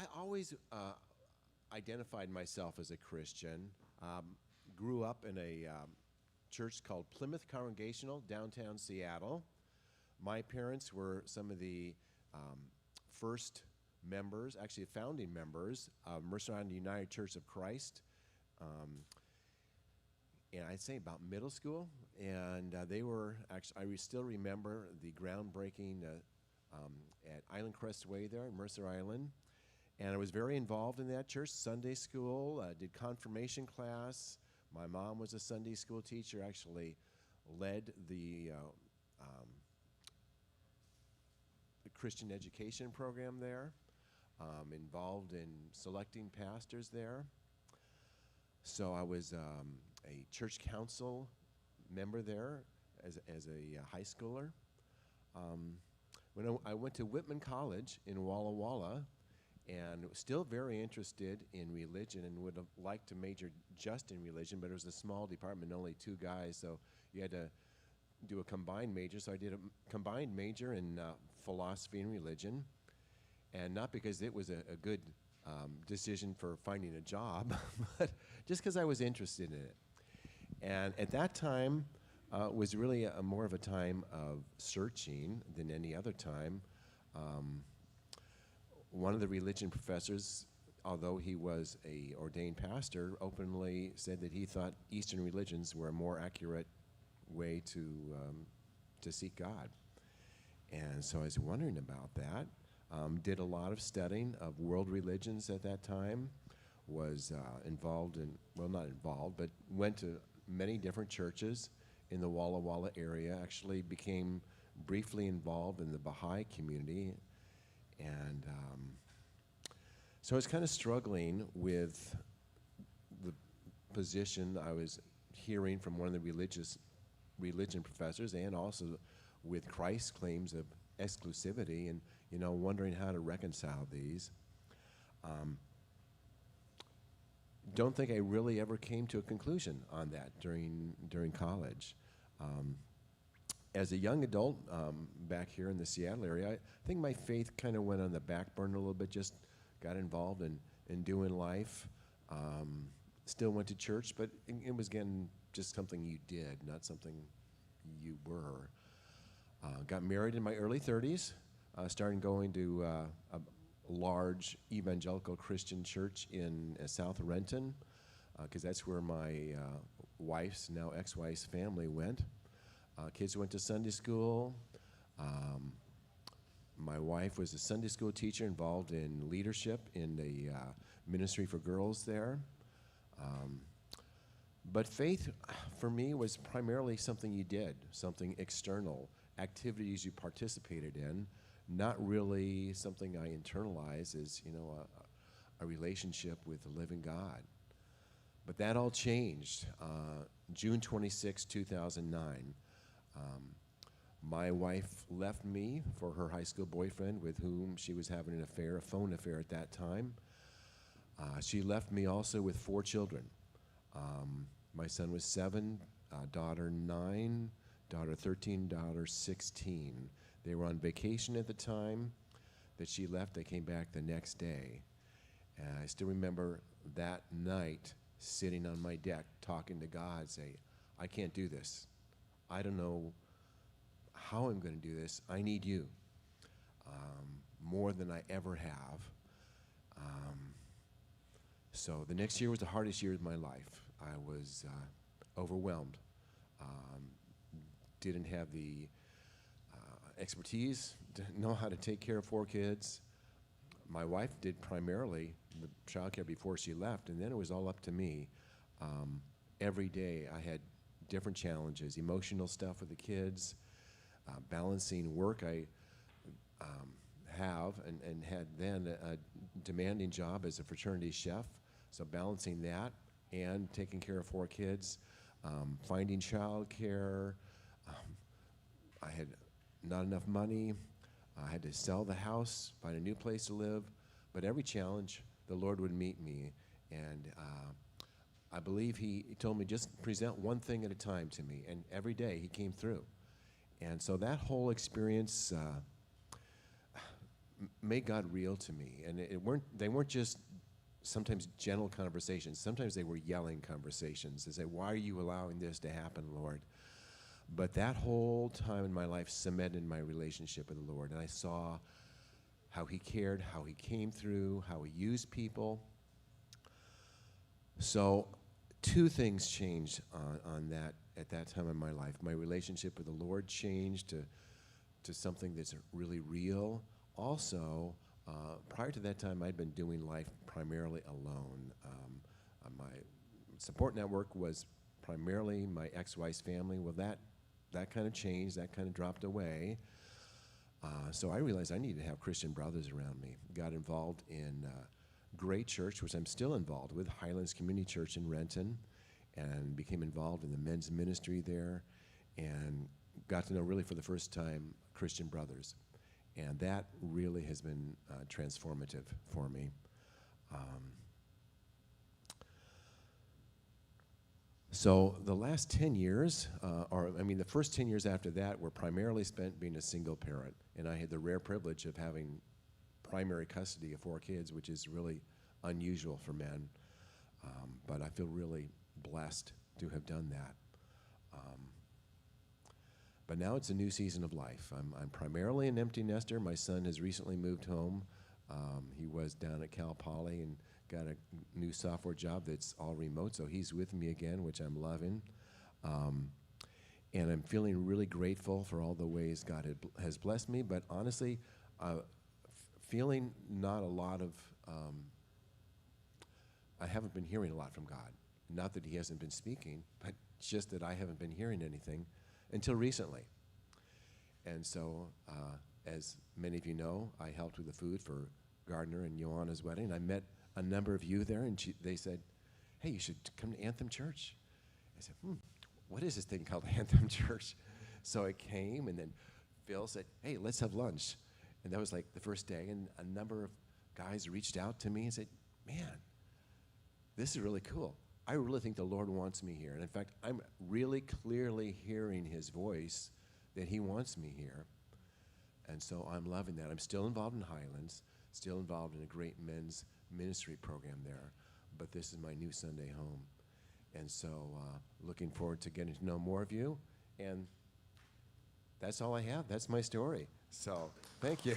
I always identified myself as a Christian. Grew up in a church called Plymouth Congregational, downtown Seattle. My parents were some of the first members, actually founding members of Mercer Island United Church of Christ. And I'd say about middle school, and they were actually, still remember the groundbreaking at Island Crest Way there in Mercer Island. And I was very involved in that church, Sunday school, did confirmation class. My mom was a Sunday school teacher, actually led the Christian education program there, involved in selecting pastors there. So I was a church council member there as a high schooler. When I went to Whitman College in Walla Walla, and still very interested in religion and would have liked to major just in religion, but it was a small department, only 2 guys, so you had to do a combined major. So I did a combined major in philosophy and religion, and not because it was a good decision for finding a job, but just because I was interested in it. And at that time was really more of a time of searching than any other time. One of the religion professors, although he was a ordained pastor, openly said that he thought Eastern religions were a more accurate way to seek God. And so I was wondering about that. Did a lot of studying of world religions at that time, was involved in, well, not involved, but went to many different churches in the Walla Walla area, actually became briefly involved in the Baha'i community. And so I was kind of struggling with the position I was hearing from one of the religion professors, and also with Christ's claims of exclusivity, and wondering how to reconcile these. Don't think I really ever came to a conclusion on that during college. As a young adult, back here in the Seattle area, I think my faith kind of went on the back burner a little bit, just got involved in doing life. Still went to church, but it was, again, just something you did, not something you were. Got married in my early 30s, started going to a large evangelical Christian church in South Renton, because that's where my wife's, now ex-wife's, family went. Kids went to Sunday school. My wife was a Sunday school teacher involved in leadership in the ministry for girls there. But faith, for me, was primarily something you did, something external, activities you participated in, not really something I internalized as, a relationship with the living God. But that all changed. June 26, 2009. My wife left me for her high school boyfriend with whom she was having an affair, a phone affair at that time. She left me also with 4 children. My son was 7, daughter 9, daughter 13, daughter 16. They were on vacation at the time that she left. They came back the next day. And I still remember that night sitting on my deck talking to God, say, I can't do this. I don't know how I'm going to do this. I need you more than I ever have. So the next year was the hardest year of my life. I was overwhelmed. Didn't have the expertise, didn't know how to take care of 4 kids. My wife did primarily the child care before she left, and then it was all up to me. Every day I had different challenges, emotional stuff with the kids, balancing work. I have and had then a demanding job as a fraternity chef, so balancing that and taking care of 4 kids, finding child care. I had not enough money. I had to sell the house, find a new place to live, but every challenge, the Lord would meet me, and I believe he told me just present one thing at a time to me, and every day he came through. And so that whole experience made God real to me. And they weren't just sometimes gentle conversations. Sometimes they were yelling conversations. They say, why are you allowing this to happen, Lord? But that whole time in my life cemented my relationship with the Lord. And I saw how he cared, how he came through, how he used people. So two things changed on that at that time in my life. My relationship with the Lord changed to something that's really real. Also, prior to that time, I'd been doing life primarily alone. My support network was primarily my ex-wife's family. Well, that kind of changed. That kind of dropped away. So I realized I needed to have Christian brothers around me. Got involved in great church, which I'm still involved with, Highlands Community Church in Renton, and became involved in the men's ministry there, and got to know really for the first time Christian brothers. And that really has been transformative for me. So the last 10 years, the first 10 years after that were primarily spent being a single parent. And I had the rare privilege of having primary custody of 4 kids, which is really unusual for men. But I feel really blessed to have done that. But now it's a new season of life. I'm primarily an empty nester. My son has recently moved home. He was down at Cal Poly and got a new software job that's all remote, so he's with me again, which I'm loving. And I'm feeling really grateful for all the ways God has blessed me, but honestly, feeling not a lot of, I haven't been hearing a lot from God. Not that he hasn't been speaking, but just that I haven't been hearing anything until recently. And so, as many of you know, I helped with the food for Gardner and Joanna's wedding. I met a number of you there, and they said, hey, you should come to Anthem Church. I said, what is this thing called Anthem Church? So I came, and then Phil said, hey, let's have lunch. And that was like the first day, and a number of guys reached out to me and said, man, this is really cool. I really think the Lord wants me here. And in fact, I'm really clearly hearing his voice that he wants me here. And so I'm loving that. I'm still involved in Highlands, still involved in a great men's ministry program there, but this is my new Sunday home. And so looking forward to getting to know more of you. And that's all I have. That's my story. So thank you.